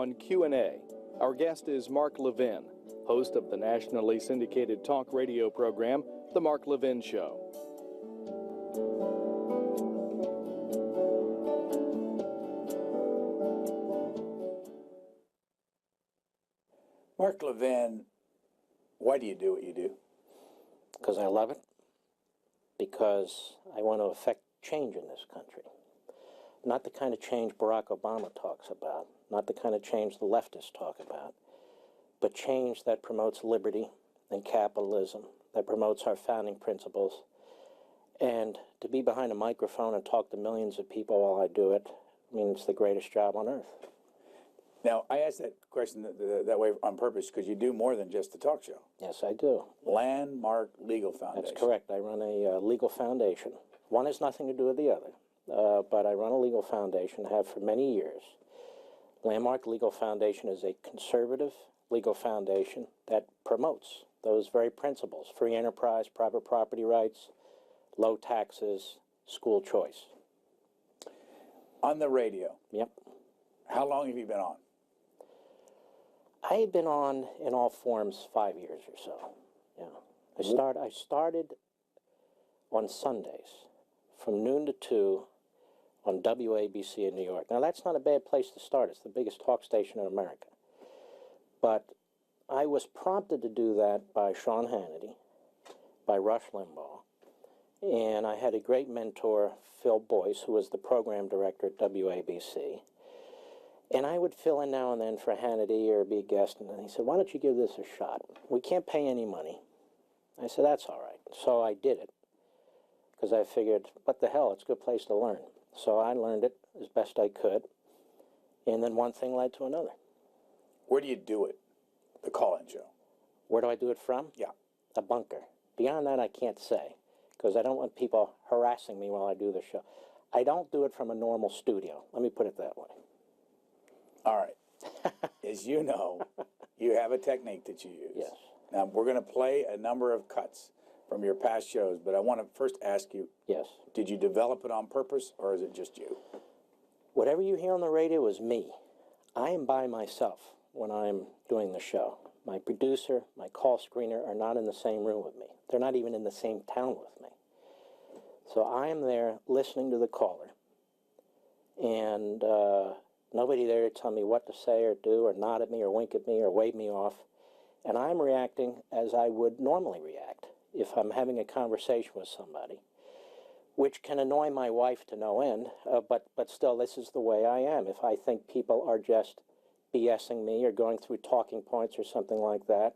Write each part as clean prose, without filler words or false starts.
on Q&A. Our guest is Mark Levin, host of the nationally syndicated talk radio program, The Mark Levin Show. Mark Levin, why do you do what you do? Because I love it. Because I want to affect change in this country. Not the kind of change Barack Obama talks about, not the kind of change the leftists talk about, but change that promotes liberty and capitalism, that promotes our founding principles. And to be behind a microphone and talk to millions of people while I do it, I mean, it's the greatest job on earth. Now, I asked that question that way on purpose because you do more than just a talk show. Yes, I do. Landmark Legal Foundation. That's correct. I run a legal foundation. One has nothing to do with the other, but I run a legal foundation, have for many years. Landmark Legal Foundation is a conservative legal foundation that promotes those very principles: free enterprise, private property rights, low taxes, school choice. On the radio. Yep. How long have you been on? I had been on in all forms 5 years or so. Yeah, I started on Sundays from noon to 2 on WABC in New York. Now, that's not a bad place to start. It's the biggest talk station in America. But I was prompted to do that by Sean Hannity, by Rush Limbaugh, and I had a great mentor, Phil Boyce, who was the program director at WABC. And I would fill in now and then for Hannity or be a guest, and he said, why don't you give this a shot? We can't pay any money. I said, that's all right. So I did it, because I figured, what the hell, it's a good place to learn. So I learned it as best I could, and then one thing led to another. Where do you do it, the call-in show? Where do I do it from? Yeah. A bunker. Beyond that, I can't say, because I don't want people harassing me while I do the show. I don't do it from a normal studio. Let me put it that way. All right. As you know, you have a technique that you use. Yes. Now, we're going to play a number of cuts from your past shows, but I want to first ask you, yes, did you develop it on purpose, or is it just you? Whatever you hear on the radio is me. I am by myself when I'm doing the show. My producer, my call screener are not in the same room with me. They're not even in the same town with me. So I am there listening to the caller, and nobody there to tell me what to say or do or nod at me or wink at me or wave me off. And I'm reacting as I would normally react if I'm having a conversation with somebody, which can annoy my wife to no end, but still, this is the way I am. If I think people are just BSing me or going through talking points or something like that,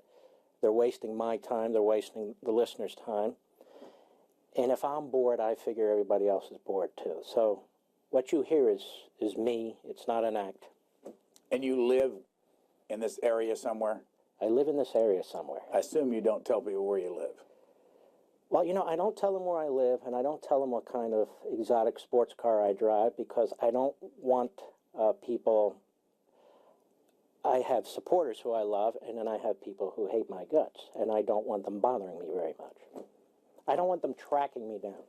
they're wasting my time, they're wasting the listener's time. And if I'm bored, I figure everybody else is bored too. So what you hear is me. It's not an act. And you live in this area somewhere? I live in this area somewhere. I assume you don't tell people where you live. Well, you know, I don't tell them where I live, and I don't tell them what kind of exotic sports car I drive, because I don't want people... I have supporters who I love, and then I have people who hate my guts, and I don't want them bothering me very much. I don't want them tracking me down.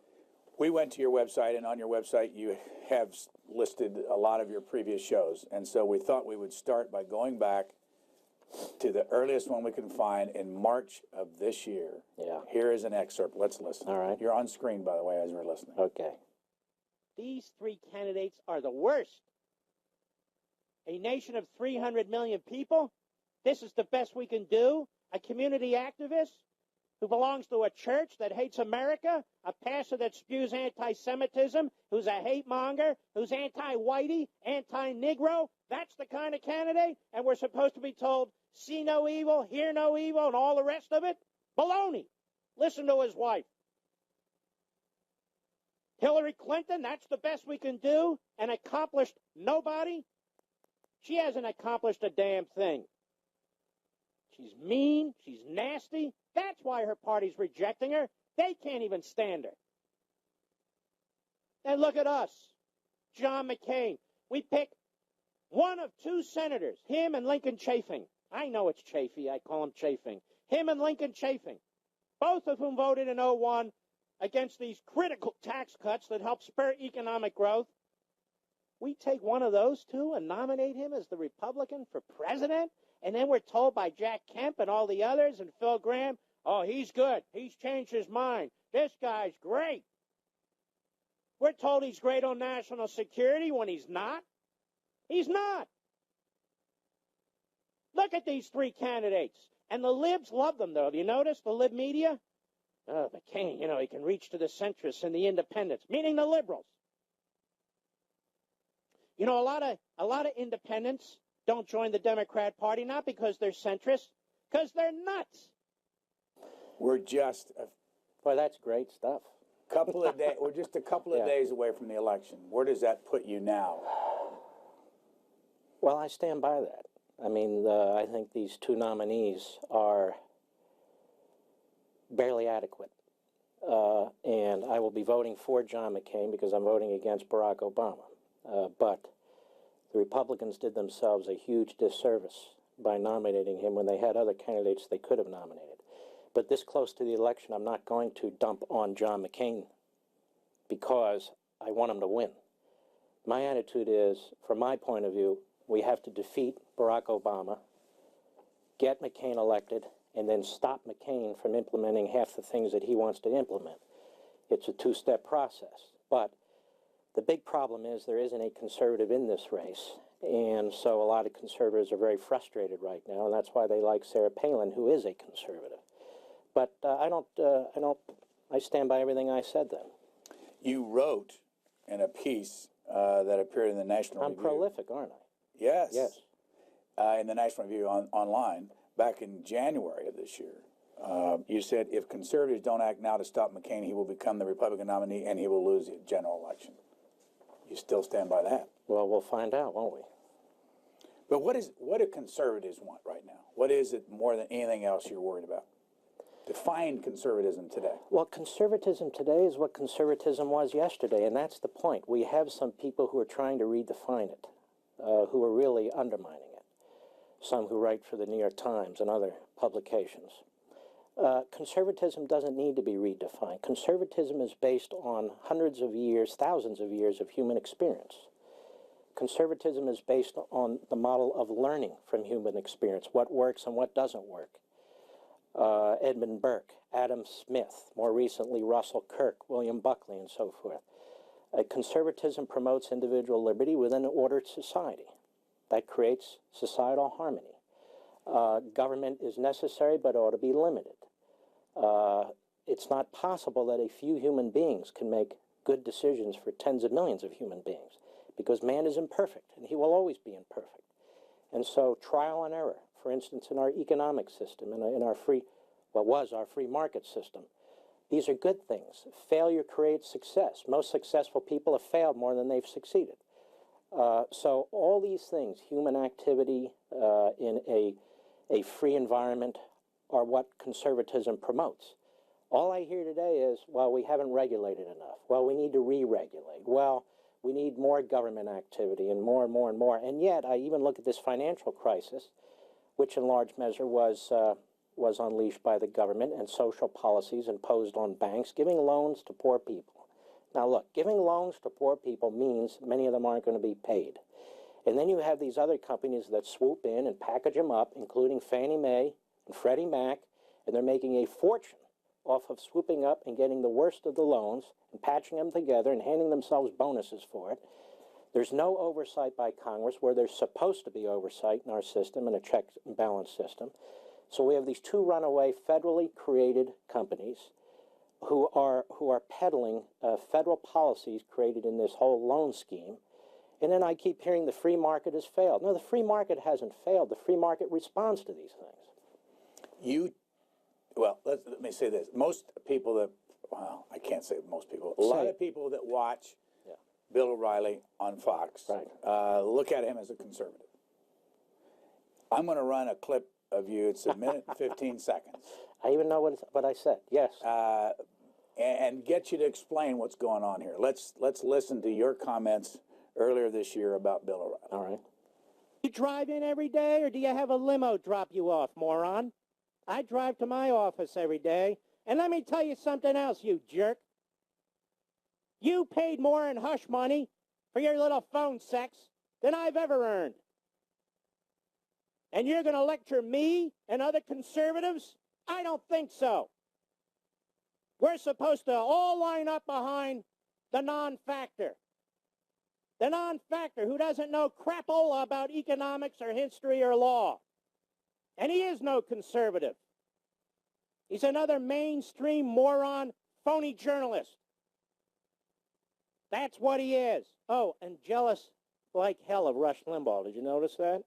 We went to your website, and on your website you have listed a lot of your previous shows, and so we thought we would start by going back to the earliest one we can find in March of this year. Yeah. Here is an excerpt. Let's listen. All right. You're on screen, by the way, as we're listening. Okay. These three candidates are the worst. A nation of 300 million people? This is the best we can do? A community activist who belongs to a church that hates America? A pastor that spews anti-Semitism? Who's a hate monger? Who's anti-whitey? Anti-Negro? That's the kind of candidate? And we're supposed to be told, see no evil, hear no evil, and all the rest of it? Baloney. Listen to his wife. Hillary Clinton, that's the best we can do? And accomplished nobody? She hasn't accomplished a damn thing. She's mean. She's nasty. That's why her party's rejecting her. They can't even stand her. And look at us. John McCain. We pick one of two senators, him and Lincoln Chafing. I know it's Chafee. I call him Chafing. Him and Lincoln Chafing. Both of whom voted in 2001 against these critical tax cuts that help spur economic growth. We take one of those two and nominate him as the Republican for president, and then we're told by Jack Kemp and all the others and Phil Graham, oh, he's good. He's changed his mind. This guy's great. We're told he's great on national security when he's not. He's not. Look at these three candidates. And the libs love them, though. Have you noticed the lib media? Oh, McCain, he can reach to the centrists and the independents, meaning the liberals. A lot of independents don't join the Democrat Party, not because they're centrists, because they're nuts. We're just Boy, that's great stuff. we're just a couple of days away from the election. Where does that put you now? Well, I stand by that. I mean, I think these two nominees are barely adequate. And I will be voting for John McCain because I'm voting against Barack Obama. But the Republicans did themselves a huge disservice by nominating him when they had other candidates they could have nominated. But this close to the election, I'm not going to dump on John McCain because I want him to win. My attitude is, from my point of view, we have to defeat Barack Obama, get McCain elected, and then stop McCain from implementing half the things that he wants to implement. It's a two-step process. But the big problem is there isn't a conservative in this race. And so a lot of conservatives are very frustrated right now, and that's why they like Sarah Palin, who is a conservative. But I stand by everything I said then. You wrote in a piece that appeared in the National Review. I'm prolific, aren't I? Yes. Yes. In the National Review online back in January of this year. You said, if conservatives don't act now to stop McCain, he will become the Republican nominee and he will lose the general election. You still stand by that? Well, we'll find out, won't we? But what do conservatives want right now? What is it more than anything else you're worried about? Define conservatism today. Well, conservatism today is what conservatism was yesterday, and that's the point. We have some people who are trying to redefine it, who are really undermining it. Some who write for the New York Times and other publications. Conservatism doesn't need to be redefined. Conservatism is based on hundreds of years, thousands of years of human experience. Conservatism is based on the model of learning from human experience, what works and what doesn't work. Edmund Burke, Adam Smith, more recently Russell Kirk, William Buckley, and so forth. Conservatism promotes individual liberty within an ordered society. That creates societal harmony. Government is necessary but ought to be limited. It's not possible that a few human beings can make good decisions for tens of millions of human beings because man is imperfect and he will always be imperfect. And so trial and error, for instance, in our economic system, in our what was our free market system, these are good things. Failure creates success. Most successful people have failed more than they've succeeded. So all these things, human activity in a free environment, are what conservatism promotes. All I hear today is, well, we haven't regulated enough. Well, we need to re-regulate. Well, we need more government activity and more and more and more. And yet, I even look at this financial crisis, which in large measure was unleashed by the government and social policies imposed on banks, giving loans to poor people. Now look, giving loans to poor people means many of them aren't going to be paid. And then you have these other companies that swoop in and package them up, including Fannie Mae and Freddie Mac, and they're making a fortune off of swooping up and getting the worst of the loans and patching them together and handing themselves bonuses for it. There's no oversight by Congress where there's supposed to be oversight in our system and a check and balance system. So we have these two runaway federally created companies who are peddling federal policies created in this whole loan scheme. And then I keep hearing the free market has failed. No, the free market hasn't failed. The free market responds to these things. Let me say this. Most people that, well, I can't say most people. A lot of people that watch Bill O'Reilly on Fox look at him as a conservative. I'm going to run a clip of you. It's a minute and 15 seconds. I even know what I said. Yes. And get you to explain what's going on here. Let's listen to your comments earlier this year about Bill O'Reilly. All right. You drive in every day, or do you have a limo drop you off, moron? I drive to my office every day. And let me tell you something else, you jerk. You paid more in hush money for your little phone sex than I've ever earned. And you're going to lecture me and other conservatives? I don't think so. We're supposed to all line up behind the non-factor. The non-factor who doesn't know crapola about economics or history or law. And he is no conservative. He's another mainstream moron, phony journalist. That's what he is. Oh, and jealous like hell of Rush Limbaugh. Did you notice that?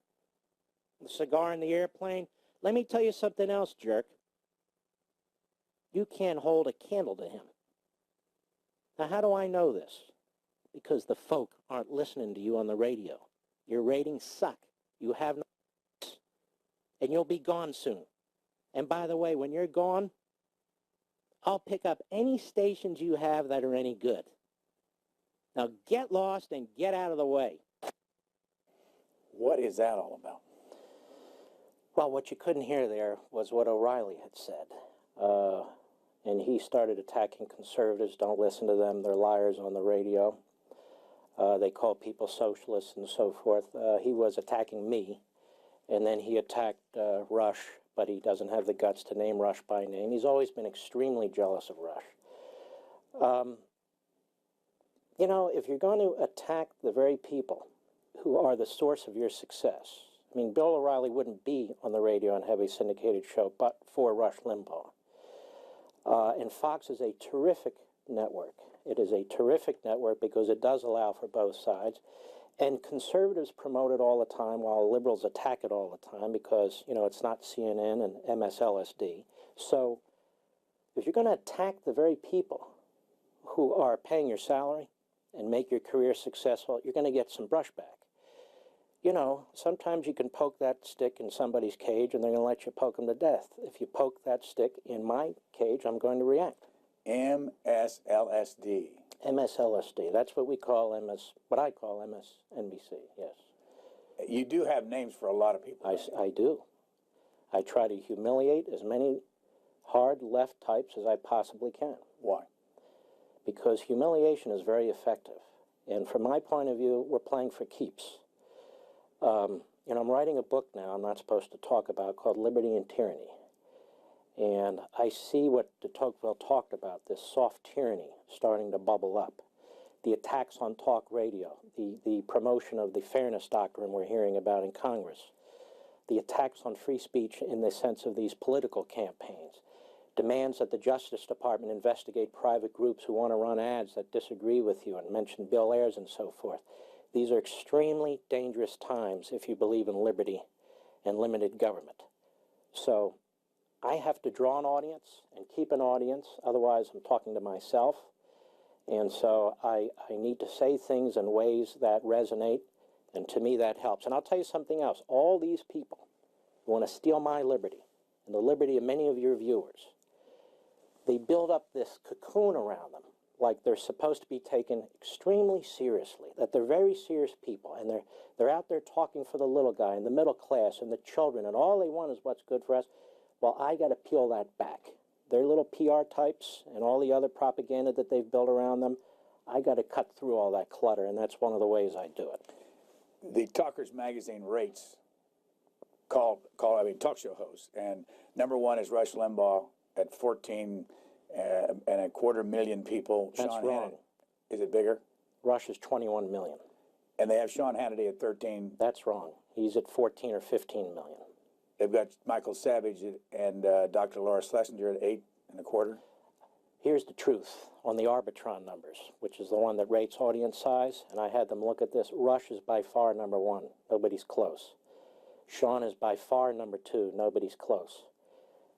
The cigar in the airplane. Let me tell you something else, jerk. You can't hold a candle to him. Now, how do I know this? Because the folk aren't listening to you on the radio. Your ratings suck. You have no... And you'll be gone soon. And by the way, when you're gone, I'll pick up any stations you have that are any good. Now get lost and get out of the way. What is that all about? Well, what you couldn't hear there was what O'Reilly had said. And he started attacking conservatives. Don't listen to them. They're liars on the radio. They call people socialists and so forth. He was attacking me. And then he attacked Rush, but he doesn't have the guts to name Rush by name. He's always been extremely jealous of Rush. You know, if you're going to attack the very people who are the source of your success, I mean, Bill O'Reilly wouldn't be on the radio and have a syndicated show but for Rush Limbaugh. And Fox is a terrific network. It is a terrific network because it does allow for both sides. And conservatives promote it all the time while liberals attack it all the time because, you know, it's not CNN and MSLSD. So if you're going to attack the very people who are paying your salary and make your career successful, you're going to get some brushback. You know, sometimes you can poke that stick in somebody's cage and they're going to let you poke them to death. If you poke that stick in my cage, I'm going to react. MSLSD. MSLSD. That's what we call what I call MSNBC, yes. You do have names for a lot of people. I do. I try to humiliate as many hard left types as I possibly can. Why? Because humiliation is very effective. And from my point of view, we're playing for keeps. You know, I'm writing a book now I'm not supposed to talk about called Liberty and Tyranny. And I see what de Tocqueville talked about, this soft tyranny starting to bubble up. The attacks on talk radio, the promotion of the fairness doctrine we're hearing about in Congress, the attacks on free speech in the sense of these political campaigns, demands that the Justice Department investigate private groups who want to run ads that disagree with you and mention Bill Ayers and so forth. These are extremely dangerous times if you believe in liberty and limited government. So I have to draw an audience and keep an audience, otherwise I'm talking to myself. And so I need to say things in ways that resonate, and to me that helps. And I'll tell you something else. All these people who want to steal my liberty and the liberty of many of your viewers, they build up this cocoon around them like they're supposed to be taken extremely seriously, that they're very serious people, and they're out there talking for the little guy and the middle class and the children, and all they want is what's good for us. Well, I got to peel that back. Their little PR types and all the other propaganda that they've built around them, I got to cut through all that clutter, and that's one of the ways I do it. The Talkers Magazine rates talk show hosts, and number one is Rush Limbaugh at 14.25 million people. That's Sean wrong. Hannity, is it bigger? Rush is 21 million. And they have Sean Hannity at 13. That's wrong. He's at 14 or 15 million. They've got Michael Savage and Dr. Laura Schlesinger at 8.25. Here's the truth on the Arbitron numbers, which is the one that rates audience size, and I had them look at this. Rush is by far number one. Nobody's close. Sean is by far number two. Nobody's close.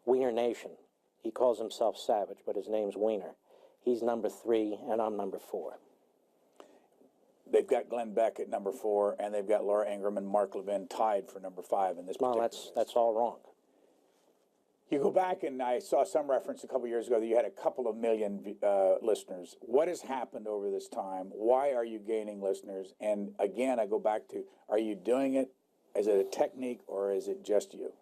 Wiener Nation. He calls himself Savage, but his name's Wiener. He's number 3, and I'm number 4. They've got Glenn Beck at number 4, and they've got Laura Ingraham and Mark Levin tied for number 5 in this particular list. That's all wrong. You go back, and I saw some reference a couple years ago that you had a couple of million listeners. What has happened over this time? Why are you gaining listeners? And again, I go back to, are you doing it? Is it a technique, or is it just you?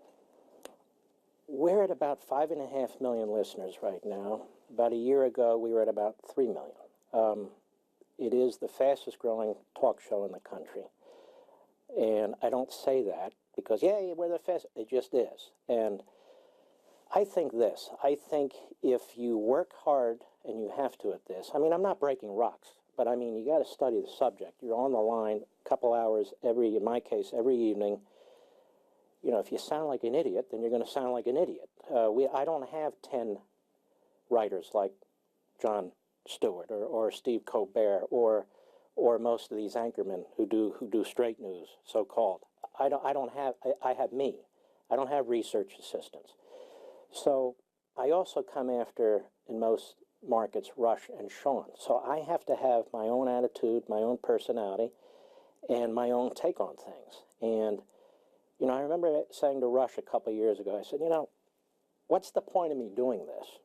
We're at about 5.5 million listeners right now. About a year ago, we were at about 3 million. it is the fastest growing talk show in the country. And I don't say that because, yeah, we're the fastest. It just is. And I think this. I think if you work hard, and you have to at this, I mean, I'm not breaking rocks, but I mean, you got to study the subject. You're on the line a couple hours in my case, every evening. You know, if you sound like an idiot, then you're going to sound like an idiot. I don't have 10 writers like Jon Stewart or Steve Colbert or most of these anchormen who do straight news, so-called. I have me. I don't have research assistants. So I also come after, in most markets, Rush and Sean. So I have to have my own attitude, my own personality, and my own take on things. And, you know, I remember saying to Rush a couple of years ago, I said, you know, what's the point of me doing this?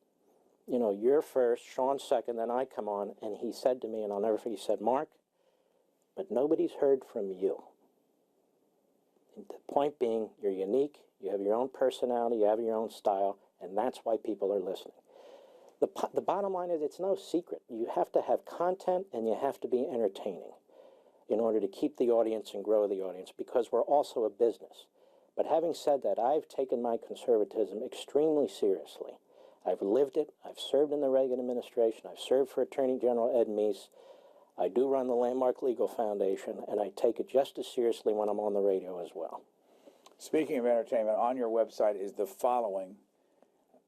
You know, you're first, Sean second, then I come on, and he said to me, and I'll never forget, he said, Mark, but nobody's heard from you. And the point being, you're unique, you have your own personality, you have your own style, and that's why people are listening. The bottom line is it's no secret. You have to have content and you have to be entertaining in order to keep the audience and grow the audience, because we're also a business. But having said that, I've taken my conservatism extremely seriously. I've lived it. I've served in the Reagan administration. I've served for Attorney General Ed Meese. I do run the Landmark Legal Foundation, and I take it just as seriously when I'm on the radio as well. Speaking of entertainment, on your website is the following,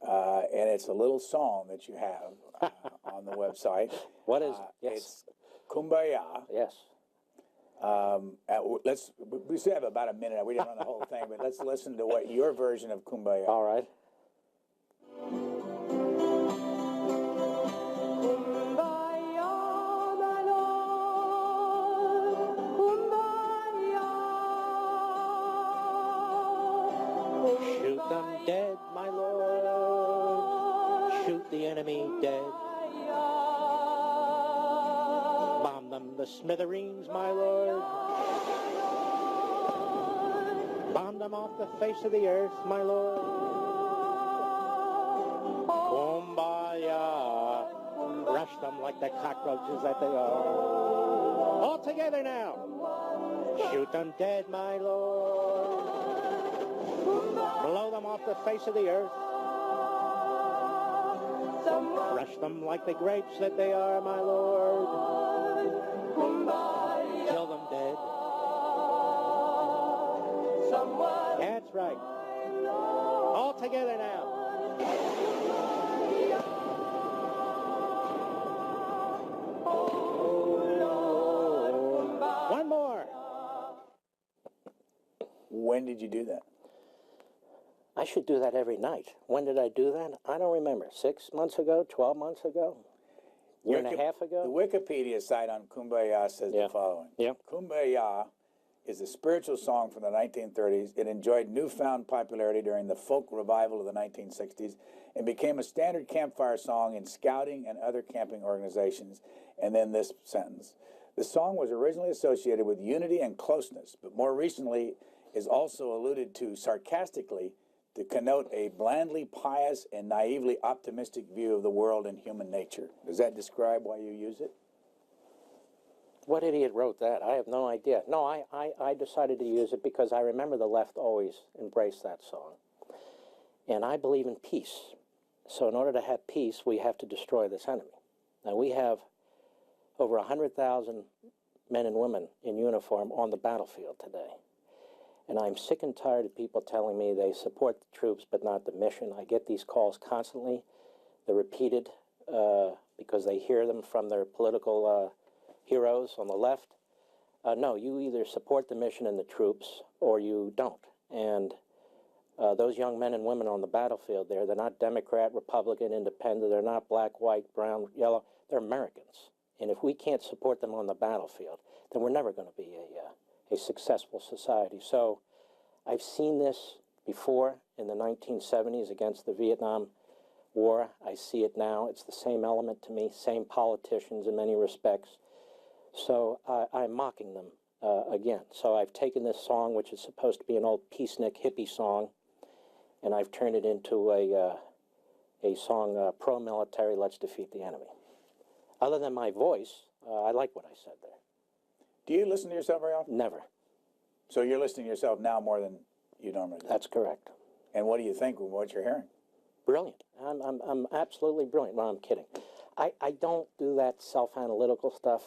and it's a little song that you have on the website. What is yes. It's Kumbaya. Yes. We still have about a minute. We didn't run the whole thing, but let's listen to what your version of Kumbaya. All right. Shoot them dead, my lord. Shoot the enemy dead. Bomb them to smithereens, my lord. Bomb them off the face of the earth, my lord. Kumbaya. Rush them like the cockroaches that they are. All together now. Shoot them dead, my lord. Blow them off the face of the earth. Crush them like the grapes that they are, my lord. Kill them dead. That's right. All together now. One more. When did you do that? I should do that every night. When did I do that? I don't remember. 6 months ago? 12 months ago? Year and a half ago? The Wikipedia site on Kumbaya says the following. Yep. Kumbaya is a spiritual song from the 1930s. It enjoyed newfound popularity during the folk revival of the 1960s and became a standard campfire song in scouting and other camping organizations. And then this sentence. The song was originally associated with unity and closeness, but more recently is also alluded to sarcastically to connote a blandly pious and naively optimistic view of the world and human nature. Does that describe why you use it? What idiot wrote that? I have no idea. No, I decided to use it because I remember the left always embraced that song. And I believe in peace. So in order to have peace, we have to destroy this enemy. Now, we have over 100,000 men and women in uniform on the battlefield today. And I'm sick and tired of people telling me they support the troops but not the mission. I get these calls constantly. They're repeated because they hear them from their political heroes on the left. No, you either support the mission and the troops or you don't. And those young men and women on the battlefield there, they're not Democrat, Republican, Independent. They're not black, white, brown, yellow. They're Americans. And if we can't support them on the battlefield, then we're never going to be a successful society. So I've seen this before in the 1970s against the Vietnam War. I see it now. It's the same element to me, same politicians in many respects. So I'm mocking them again. So I've taken this song, which is supposed to be an old peacenik hippie song, and I've turned it into a song pro-military, let's defeat the enemy. Other than my voice, I like what I said there. Do you listen to yourself very often? Never. So you're listening to yourself now more than you normally do? That's correct. And what do you think of what you're hearing? Brilliant. I'm absolutely brilliant. No, I'm kidding. I don't do that self-analytical stuff.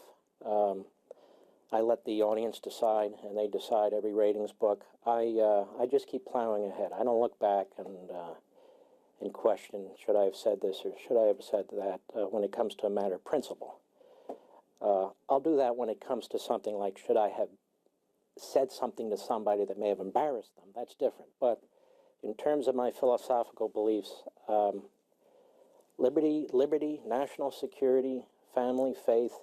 I let the audience decide, and they decide every ratings book. I just keep plowing ahead. I don't look back and question, should I have said this or should I have said that, when it comes to a matter of principle. I'll do that when it comes to something like, should I have said something to somebody that may have embarrassed them? That's different. But in terms of my philosophical beliefs, liberty, national security, family, faith,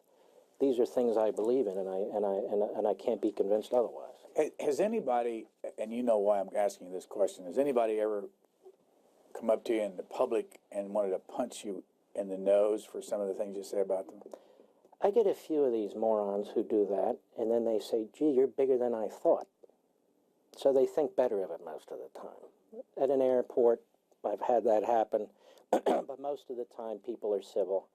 these are things I believe in, and I can't be convinced otherwise. Has anybody, and you know why I'm asking this question, has anybody ever come up to you in the public and wanted to punch you in the nose for some of the things you say about them? I get a few of these morons who do that, and then they say, gee, you're bigger than I thought. So they think better of it most of the time. At an airport, I've had that happen, but most of the time people are civil,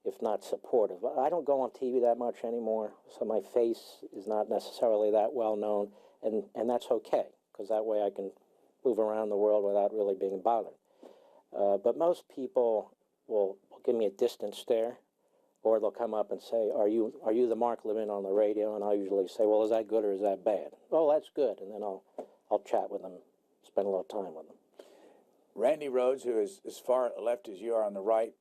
if not supportive. I don't go on TV that much anymore, so my face is not necessarily that well known, and that's okay, because that way I can move around the world without really being bothered. But most people will give me a distant stare, or they'll come up and say, are you the Mark Levin on the radio? And I'll usually say, well, is that good or is that bad? Oh, that's good. And then I'll chat with them, spend a little time with them. Randy Rhodes, who is as far left as you are on the right,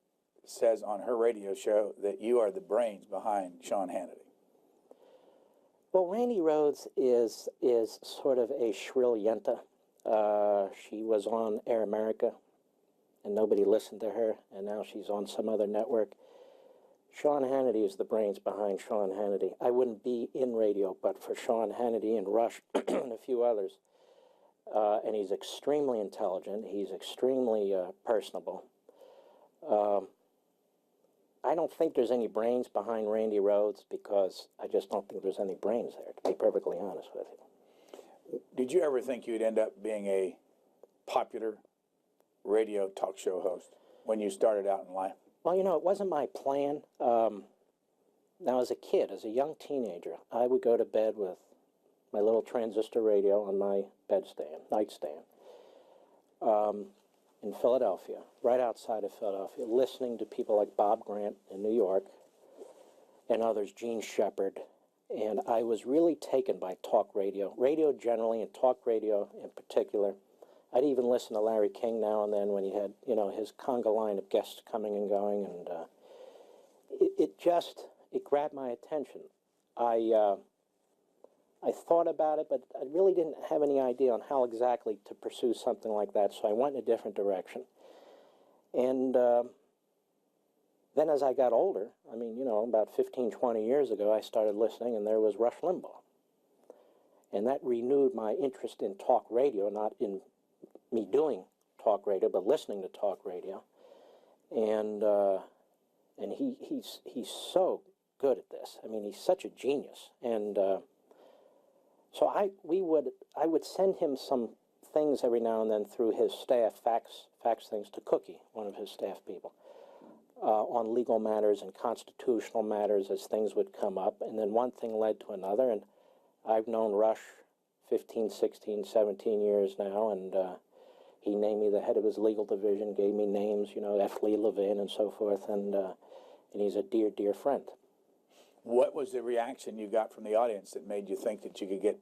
says on her radio show that you are the brains behind Sean Hannity. Well, Randy Rhodes is sort of a shrill yenta. She was on Air America, and nobody listened to her, and now she's on some other network. Sean Hannity is the brains behind Sean Hannity. I wouldn't be in radio but for Sean Hannity and Rush and a few others. And he's extremely intelligent. He's extremely personable. I don't think there's any brains behind Randy Rhodes because I just don't think there's any brains there, to be perfectly honest with you. Did you ever think you'd end up being a popular radio talk show host when you started out in life? Well, you know, it wasn't my plan. Now, as a kid, as a young teenager, I would go to bed with my little transistor radio on my nightstand, in Philadelphia, right outside of Philadelphia, listening to people like Bob Grant in New York and others, Gene Shepard. And I was really taken by talk radio generally, and talk radio in particular. I'd even listen to Larry King now and then when he had, you know, his conga line of guests coming and going, and it grabbed my attention. I thought about it, but I really didn't have any idea on how exactly to pursue something like that, so I went in a different direction. And then as I got older, I mean, you know, about 15, 20 years ago, I started listening, and there was Rush Limbaugh. And that renewed my interest in talk radio, not in me doing talk radio, but listening to talk radio. And he's so good at this. I mean, he's such a genius. And so I would send him some things every now and then through his staff, fax things to Cookie, one of his staff people, on legal matters and constitutional matters as things would come up. And then one thing led to another. And I've known Rush 15, 16, 17 years now, and he named me the head of his legal division, gave me names, you know, F. Lee Levin and so forth, and he's a dear, dear friend. What was the reaction you got from the audience that made you think that you could get,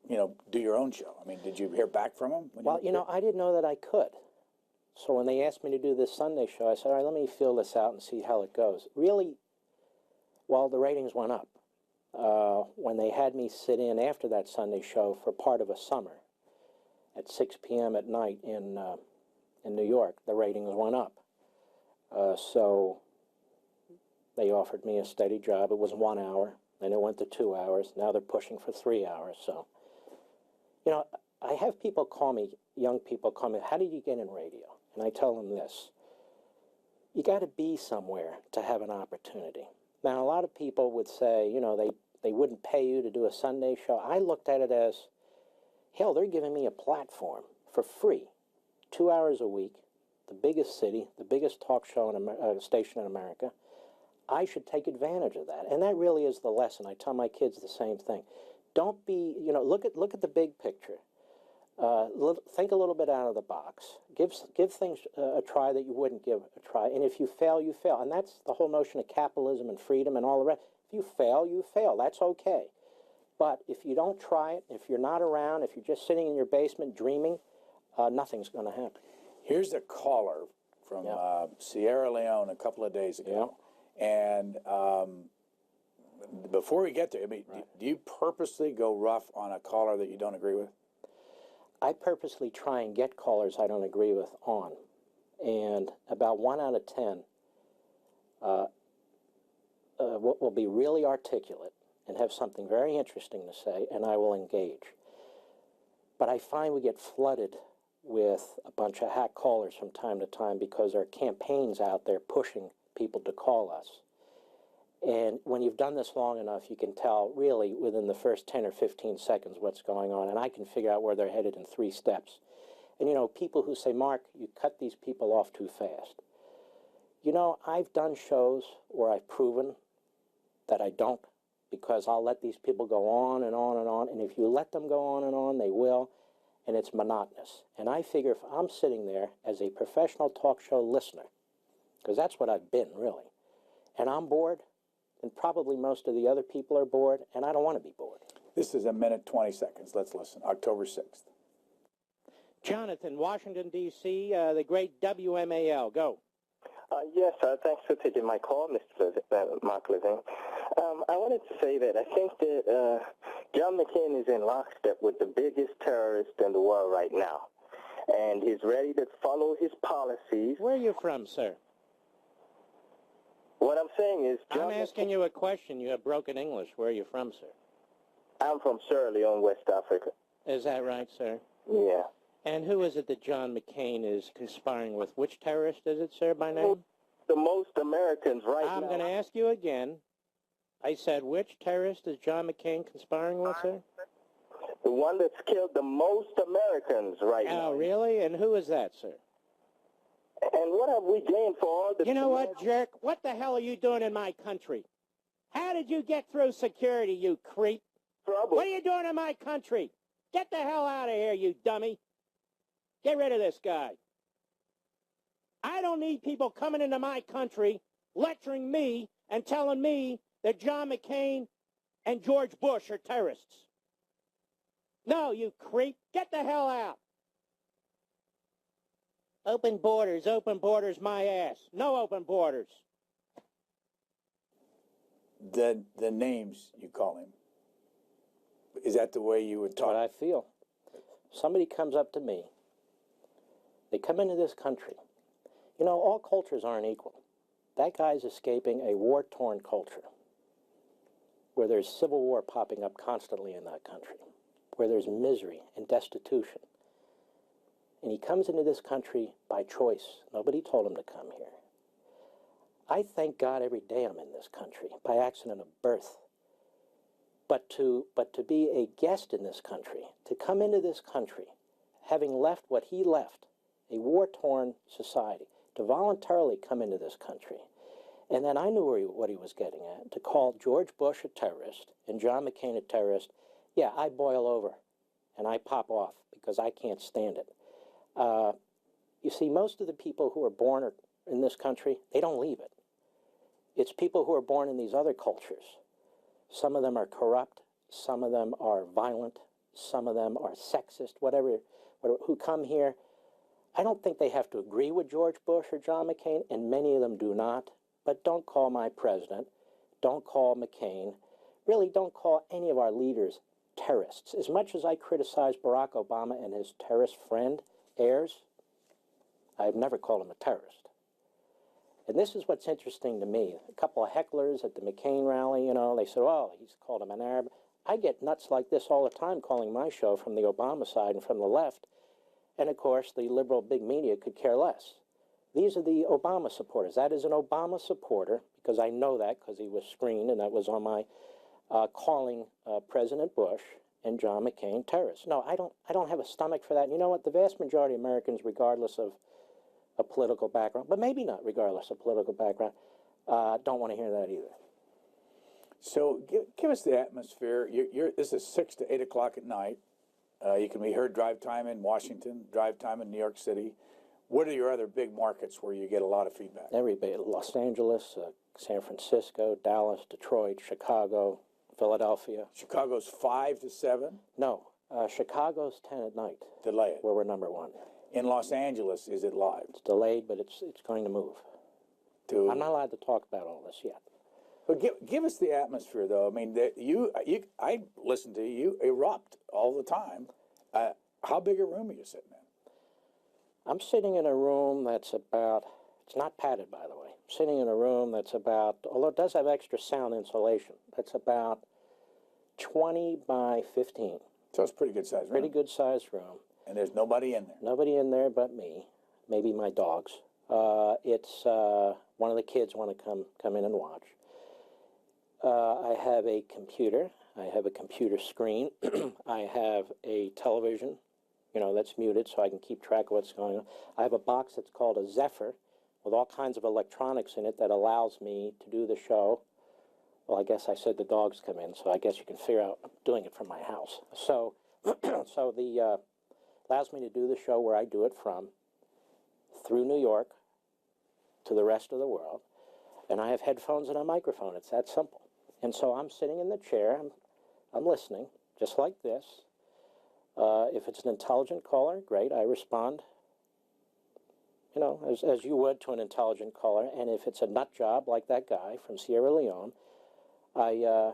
you know, do your own show? I mean, did you hear back from them? Well, you know, I didn't know that I could. So when they asked me to do this Sunday show, I said, all right, let me feel this out and see how it goes. Really, well, the ratings went up. When they had me sit in after that Sunday show for part of a summer at 6 p.m. at night in New York, the ratings went up. So they offered me a steady job. It was 1 hour, then it went to 2 hours. Now they're pushing for 3 hours. So, you know, I have people call me, young people call me, how did you get in radio? And I tell them this: you got to be somewhere to have an opportunity. Now, a lot of people would say, you know, they wouldn't pay you to do a Sunday show. I looked at it as, hell, they're giving me a platform for free, 2 hours a week, the biggest city, the biggest talk show station in America. I should take advantage of that. And that really is the lesson. I tell my kids the same thing. Don't be, look at the big picture. Think a little bit out of the box. Give things a try that you wouldn't give a try. And if you fail, you fail. And that's the whole notion of capitalism and freedom and all the rest. If you fail, you fail. That's okay. But if you don't try it, if you're not around, if you're just sitting in your basement dreaming, nothing's going to happen. Here's a caller from Sierra Leone a couple of days ago. And before we get there, I mean, do you purposely go rough on a caller that you don't agree with? I purposely try and get callers I don't agree with on. And about 1 out of 10 will be really articulate and have something very interesting to say, and I will engage. But I find we get flooded with a bunch of hack callers from time to time because there are campaigns out there pushing people to call us. And when you've done this long enough, you can tell really within the first 10 or 15 seconds what's going on, and I can figure out where they're headed in 3 steps. And people who say, Mark, you cut these people off too fast. I've done shows where I've proven that I don't, because I'll let these people go on and on and on, and if you let them go on and on, they will, and it's monotonous. And I figure if I'm sitting there as a professional talk show listener, because that's what I've been, really, and I'm bored, and probably most of the other people are bored, and I don't want to be bored. This is 1:20. Let's listen. October 6th. Jonathan, Washington, D.C., the great WMAL. Go. Yes, thanks for taking my call, Mr. Mark Levin. I wanted to say that I think that John McCain is in lockstep with the biggest terrorist in the world right now, and he's ready to follow his policies. Where are you from, sir? What I'm saying is... I'm asking you a question. You have broken English. Where are you from, sir? I'm from Sierra Leone, West Africa. Is that right, sir? Yeah. And who is it that John McCain is conspiring with? Which terrorist is it, sir, by name? The most Americans right now. I'm going to ask you again. I said, which terrorist is John McCain conspiring with, sir? The one that's killed the most Americans right now. Oh, really? And who is that, sir? And what have we gained for all the... You know what, jerk? What the hell are you doing in my country? How did you get through security, you creep? Trouble. What are you doing in my country? Get the hell out of here, you dummy. Get rid of this guy. I don't need people coming into my country lecturing me and telling me that John McCain and George Bush are terrorists. No, you creep. Get the hell out. Open borders, my ass. No open borders. The names you call him, is that the way you would That's talk? what I feel. Somebody comes up to me. They come into this country. All cultures aren't equal. That guy's escaping a war-torn culture where there's civil war popping up constantly in that country, where there's misery and destitution. And he comes into this country by choice. Nobody told him to come here. I thank God every day I'm in this country, by accident of birth. But to be a guest in this country, to come into this country, having left what he left, a war-torn society, to voluntarily come into this country. And then I knew what he was getting at, to call George Bush a terrorist and John McCain a terrorist. Yeah, I boil over and I pop off because I can't stand it. You see, most of the people who are born in this country, they don't leave it. It's people who are born in these other cultures. Some of them are corrupt, some of them are violent, some of them are sexist, whatever, who come here. I don't think they have to agree with George Bush or John McCain, and many of them do not. But don't call my president, don't call McCain, really don't call any of our leaders terrorists. As much as I criticize Barack Obama and his terrorist friend, Ayers, I've never called him a terrorist. And this is what's interesting to me. A couple of hecklers at the McCain rally, they said, oh, he's called him an Arab. I get nuts like this all the time calling my show from the Obama side and from the left. And, of course, the liberal big media could care less. These are the Obama supporters. That is an Obama supporter, because I know that because he was screened, and that was on my calling President Bush and John McCain terrorists. No, I don't have a stomach for that. And you know what? The vast majority of Americans, regardless of a political background, but maybe not regardless of political background, Don't want to hear that either. So give us the atmosphere. This is 6 to 8 o'clock at night. You can be heard drive time in Washington, drive time in New York City. What are your other big markets where you get a lot of feedback? Everybody, Los Angeles, San Francisco, Dallas, Detroit, Chicago, Philadelphia. Chicago's 5 to 7? No, Chicago's 10 at night. Delay it. Where we're number one. In Los Angeles, is it live? It's delayed, but it's going to move. I'm not allowed to talk about all this yet. But give us the atmosphere, though. I mean, I listen to you erupt all the time. How big a room are you sitting in? I'm sitting in a room that's about, it's not padded, by the way. I'm sitting in a room that's about, although it does have extra sound insulation, that's about 20 by 15. So it's a pretty good size room. Pretty good sized room. And there's nobody in there? Nobody in there but me, maybe my dogs. It's one of the kids want to come in and watch. I have a computer. I have a computer screen. I have a television, that's muted so I can keep track of what's going on. I have a box that's called a Zephyr with all kinds of electronics in it that allows me to do the show. Well, I guess I said the dogs come in, so I guess you can figure out I'm doing it from my house. So, allows me to do the show where I do it from, through New York to the rest of the world. And I have headphones and a microphone. It's that simple. And so I'm sitting in the chair. I'm listening, just like this. If it's an intelligent caller, great, I respond, as you would to an intelligent caller. And if it's a nut job like that guy from Sierra Leone, I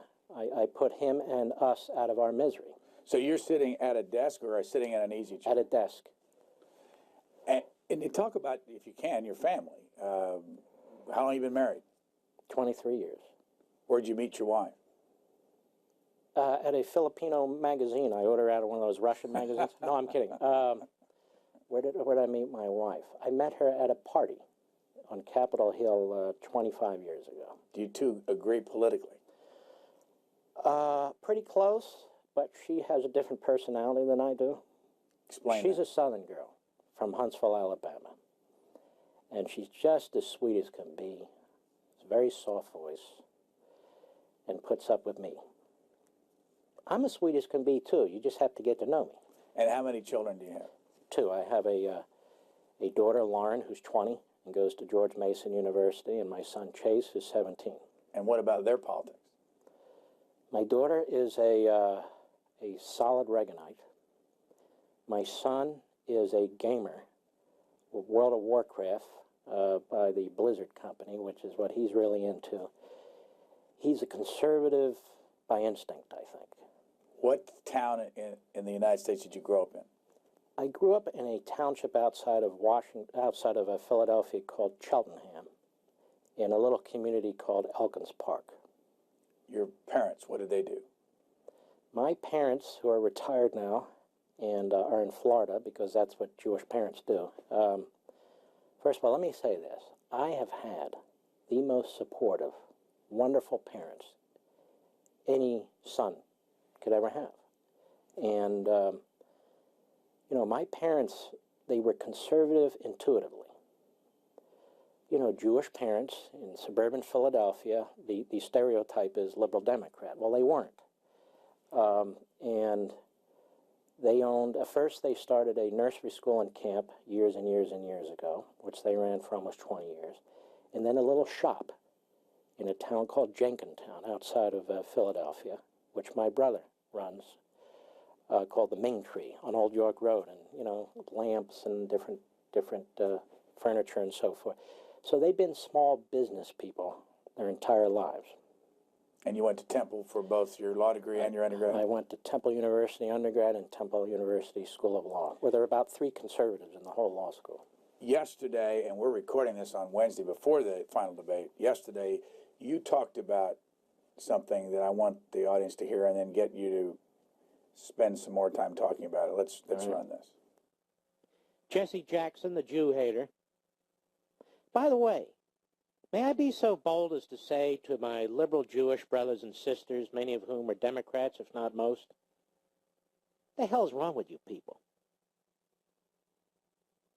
put him and us out of our misery. So you're sitting at a desk or are sitting at an easy chair? At a desk. And you talk about, if you can, your family. How long have you been married? 23 years. Where'd you meet your wife? At a Filipino magazine. I ordered out of one of those Russian magazines. No, I'm kidding. Where did I meet my wife? I met her at a party on Capitol Hill 25 years ago. Do you two agree politically? Pretty close, but she has a different personality than I do. Explain She's that. a Southern girl from Huntsville, Alabama. And she's just as sweet as can be. It's a very soft voice and puts up with me. I'm as sweet as can be, too. You just have to get to know me. And how many children do you have? 2. I have a daughter, Lauren, who's 20 and goes to George Mason University, and my son, Chase, who's 17. And what about their politics? My daughter is a solid Reaganite. My son is a gamer with World of Warcraft by the Blizzard Company, which is what he's really into. He's a conservative by instinct, I think. What town in the United States did you grow up in? I grew up in a township outside of Philadelphia called Cheltenham, in a little community called Elkins Park. Your parents, what did they do? My parents, who are retired now and are in Florida, because that's what Jewish parents do. First of all, let me say this. I have had the most supportive, wonderful parents any son could ever have. And, my parents, they were conservative intuitively. Jewish parents in suburban Philadelphia, the stereotype is liberal Democrat. Well, they weren't. And they owned, first they started a nursery school and camp years and years and years ago, which they ran for almost 20 years. And then a little shop in a town called Jenkintown outside of Philadelphia, which my brother runs, called the Ming Tree on Old York Road, and, lamps and different furniture and so forth. So they've been small business people their entire lives. And you went to Temple for both your law degree and your undergrad? I went to Temple University undergrad and Temple University School of Law, where there are about 3 conservatives in the whole law school. Yesterday, and we're recording this on Wednesday before the final debate, yesterday you talked about something that I want the audience to hear and then get you to spend some more time talking about it. Let's run this. Jesse Jackson, the Jew hater. By the way, may I be so bold as to say to my liberal Jewish brothers and sisters, many of whom are Democrats, if not most, the hell's wrong with you people?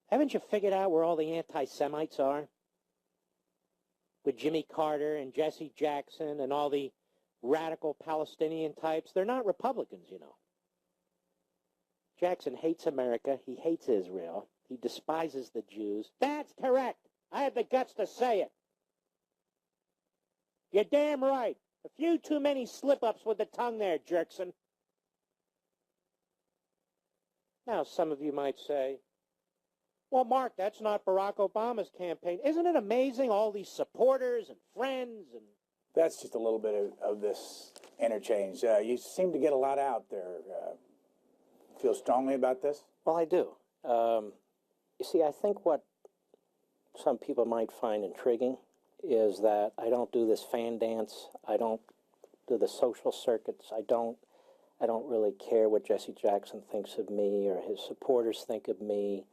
Haven't you figured out where all the anti-Semites are? with Jimmy Carter and Jesse Jackson and all the radical Palestinian types. They're not Republicans, you know. Jackson hates America. He hates Israel. He despises the Jews. That's correct. I had the guts to say it. You're damn right. A few too many slip-ups with the tongue there, Jerkson. Now, some of you might say, well, Mark, that's not Barack Obama's campaign. Isn't it amazing, all these supporters and friends? And That's just a little bit of this interchange. You seem to get a lot out there. Feel strongly about this? Well, I do. You see, I think what some people might find intriguing is that I don't do this fan dance. I don't do the social circuits. I don't really care what Jesse Jackson thinks of me or his supporters think of me.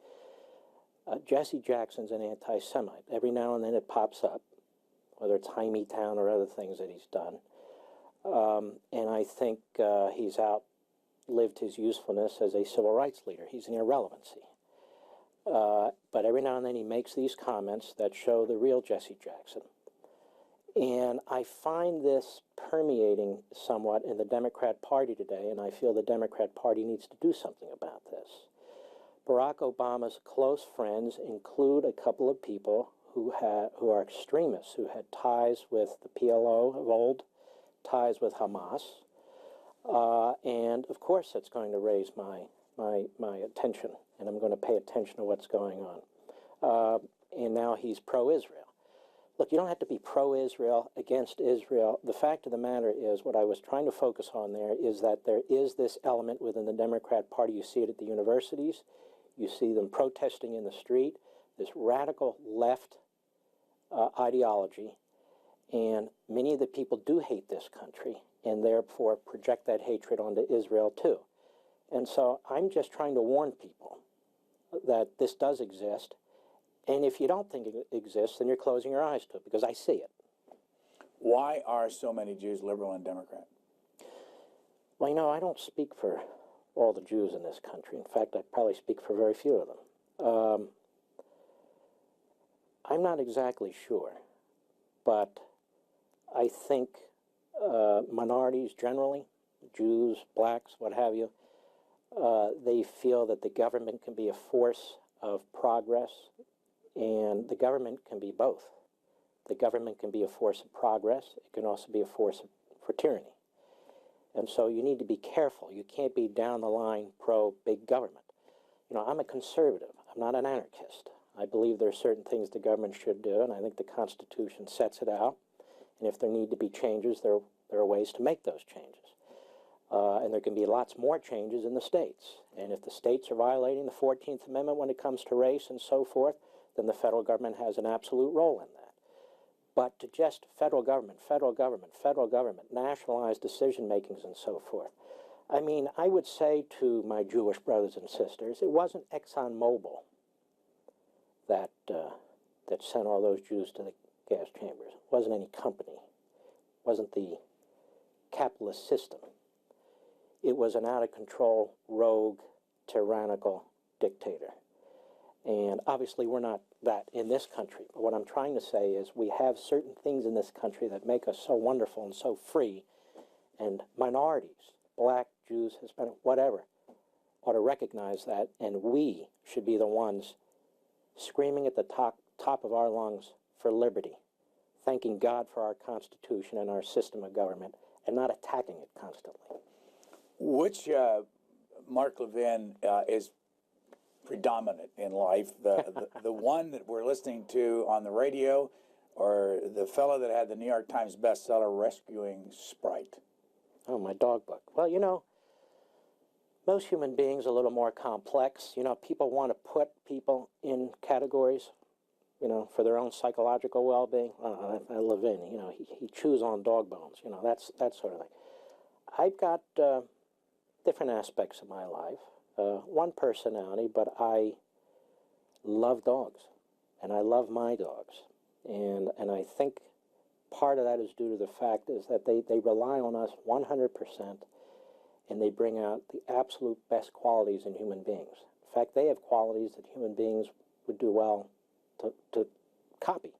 Jesse Jackson's an anti-Semite. Every now and then it pops up, whether it's Jaime Town or other things that he's done. And I think he's outlived his usefulness as a civil rights leader. He's an irrelevancy. But every now and then he makes these comments that show the real Jesse Jackson. And I find this permeating somewhat in the Democrat Party today, and I feel the Democrat Party needs to do something about this. Barack Obama's close friends include a couple of people who are extremists, who had ties with the PLO of old, ties with Hamas. And of course that's going to raise my attention, and I'm going to pay attention to what's going on. And now he's pro-Israel. Look, you don't have to be pro-Israel, against Israel. The fact of the matter is, what I was trying to focus on there is that there is this element within the Democrat Party. You see it at the universities. You see them protesting in the street, this radical left ideology. And many of the people do hate this country and therefore project that hatred onto Israel too. And so I'm just trying to warn people that this does exist. And if you don't think it exists, then you're closing your eyes to it, because I see it. Why are so many Jews liberal and Democrat? Well, you know, I don't speak for all the Jews in this country. In fact, I probably speak for very few of them. I'm not exactly sure, but I think minorities generally, Jews, blacks, what have you, they feel that the government can be a force of progress, and the government can be both. The government can be a force of progress. It can also be a force for tyranny. And so you need to be careful. You can't be down the line pro-big government. You know, I'm a conservative. I'm not an anarchist. I believe there are certain things the government should do, and I think the Constitution sets it out. And if there need to be changes, there are ways to make those changes. And there can be lots more changes in the states. And if the states are violating the 14th Amendment when it comes to race and so forth, then the federal government has an absolute role in that. But to just federal government, nationalize decision makings and so forth. I mean, I would say to my Jewish brothers and sisters, it wasn't ExxonMobil that sent all those Jews to the gas chambers. It wasn't any company. It wasn't the capitalist system. It was an out-of-control, rogue, tyrannical dictator. And obviously we're not that in this country. But what I'm trying to say is we have certain things in this country that make us so wonderful and so free. And minorities, black, Jews, Hispanic, whatever, ought to recognize that. And we should be the ones screaming at the top of our lungs for liberty, thanking God for our Constitution and our system of government, and not attacking it constantly. Which Mark Levin is predominant in life, the one that we're listening to on the radio, or the fellow that had the New York Times bestseller Rescuing Sprite? Oh, my dog book. Well, you know, most human beings are a little more complex. You know, people want to put people in categories, you know, for their own psychological well-being. Levin, you know, he chews on dog bones, you know, that sort of thing. I've got different aspects of my life. One personality, but I love dogs, and I love my dogs, and I think part of that is due to the fact is that they rely on us 100%, and they bring out the absolute best qualities in human beings. In fact, they have qualities that human beings would do well to copy.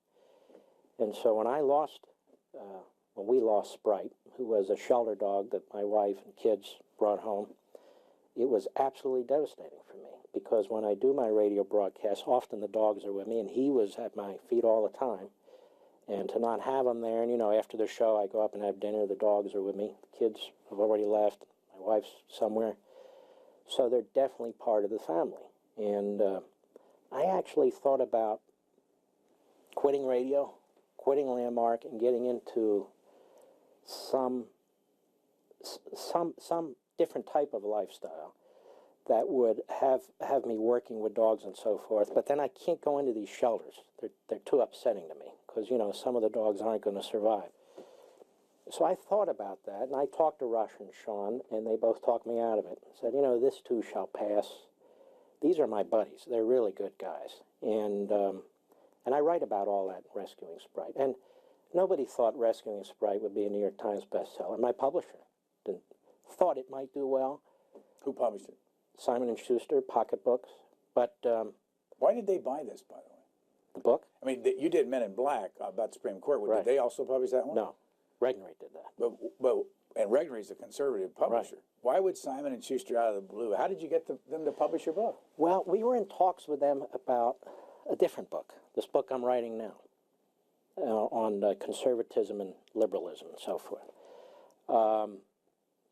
And so when we lost Sprite, who was a shelter dog that my wife and kids brought home, it was absolutely devastating for me, because when I do my radio broadcasts, often the dogs are with me, and he was at my feet all the time. And to not have him there, and you know, after the show, I go up and have dinner, the dogs are with me, the kids have already left, my wife's somewhere. So they're definitely part of the family. And I actually thought about quitting radio, quitting Landmark, and getting into some different type of lifestyle that would have me working with dogs and so forth. But then I can't go into these shelters. They're too upsetting to me, because, you know, some of the dogs aren't going to survive. So I thought about that, and I talked to Rush and Sean, and they both talked me out of it. Said, you know, this too shall pass. These are my buddies. They're really good guys. And I write about all that in Rescuing Sprite. And nobody thought Rescuing Sprite would be a New York Times bestseller. My publisher thought it might do well. Who published it? Simon & Schuster, Pocketbooks. But Why did they buy this, by the way? the book? I mean, you did Men in Black about the Supreme Court. Right. Did they also publish that one? No. Regnery did that. And Regnery's a conservative publisher. Right. Why would Simon & Schuster out of the blue? How did you get them to publish your book? Well, we were in talks with them about a different book, this book I'm writing now, on conservatism and liberalism and so forth.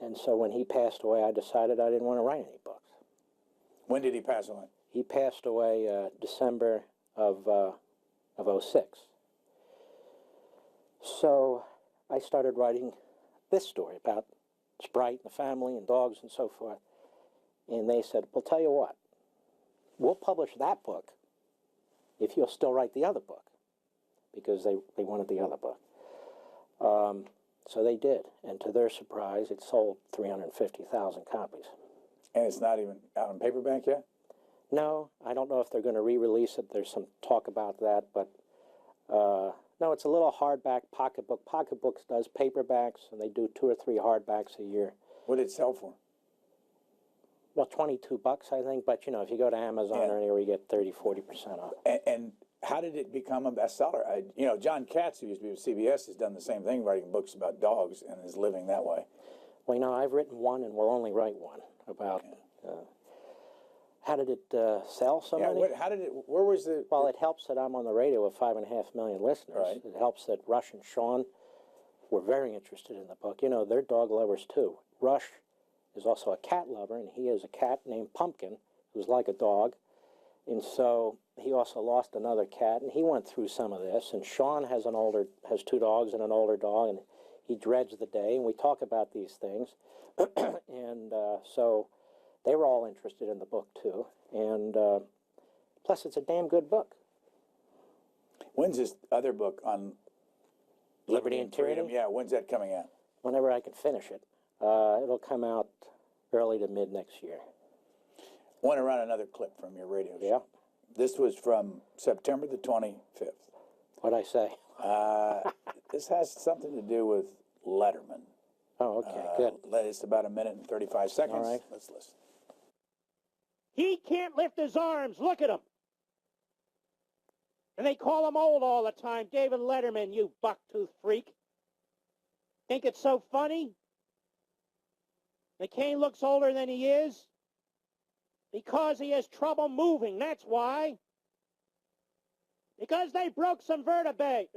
And so when he passed away, I decided I didn't want to write any books. When did he pass away? He passed away December of 06. So I started writing this story about Sprite and the family and dogs and so forth. And they said, well, tell you what, we'll publish that book if you'll still write the other book, because they wanted the other book. So they did, and to their surprise, it sold 350,000 copies. And it's not even out in paperback yet? No, I don't know if they're going to re-release it. There's some talk about that, but no, it's a little hardback pocketbook. Pocketbooks does paperbacks, and they do 2 or 3 hardbacks a year. What did it sell for? Well, $22, I think, but you know, if you go to Amazon or anywhere, you get 30-40% off. And how did it become a bestseller? You know, John Katz, who used to be with CBS, has done the same thing, writing books about dogs, and is living that way. Well, you know, I've written one, and will only write one about. How did it sell so many? How did it? Where was the? Well, it helps that I'm on the radio with 5.5 million listeners. Right. It helps that Rush and Sean were very interested in the book. You know, they're dog lovers too. Rush is also a cat lover, and he has a cat named Pumpkin, who's like a dog. And so he also lost another cat, and he went through some of this. And Sean has 2 dogs and an older dog, and he dreads the day. And we talk about these things, and so they were all interested in the book too. And plus, it's a damn good book. When's this other book on Liberty and Tyranny? Yeah, when's that coming out? Whenever I can finish it. It'll come out early to mid next year. I want to run another clip from your radio show. Yeah. This was from September the 25th. What'd I say? This has something to do with Letterman. Oh, okay, good. It's about 1 minute and 35 seconds. All right. Let's listen. He can't lift his arms. Look at him. And they call him old all the time. David Letterman, you bucktooth freak. Think it's so funny? McCain looks older than he is because he has trouble moving. That's why. Because they broke some vertebrae.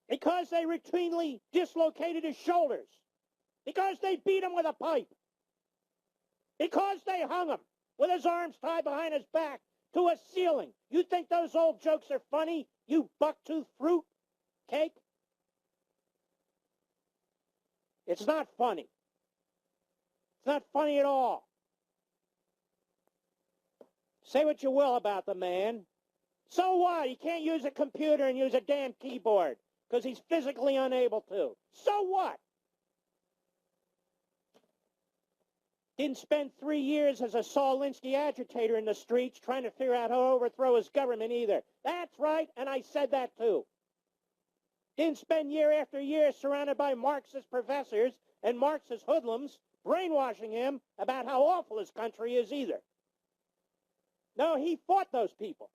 Because they routinely dislocated his shoulders. Because they beat him with a pipe. Because they hung him with his arms tied behind his back to a ceiling. You think those old jokes are funny, you bucktooth fruit cake? It's not funny. It's not funny at all. Say what you will about the man. So what? He can't use a computer and use a damn keyboard because he's physically unable to. So what? Didn't spend 3 years as a Saul Alinsky agitator in the streets trying to figure out how to overthrow his government either. That's right, and I said that too. Didn't spend year after year surrounded by Marxist professors and Marxist hoodlums brainwashing him about how awful his country is either. No, he fought those people.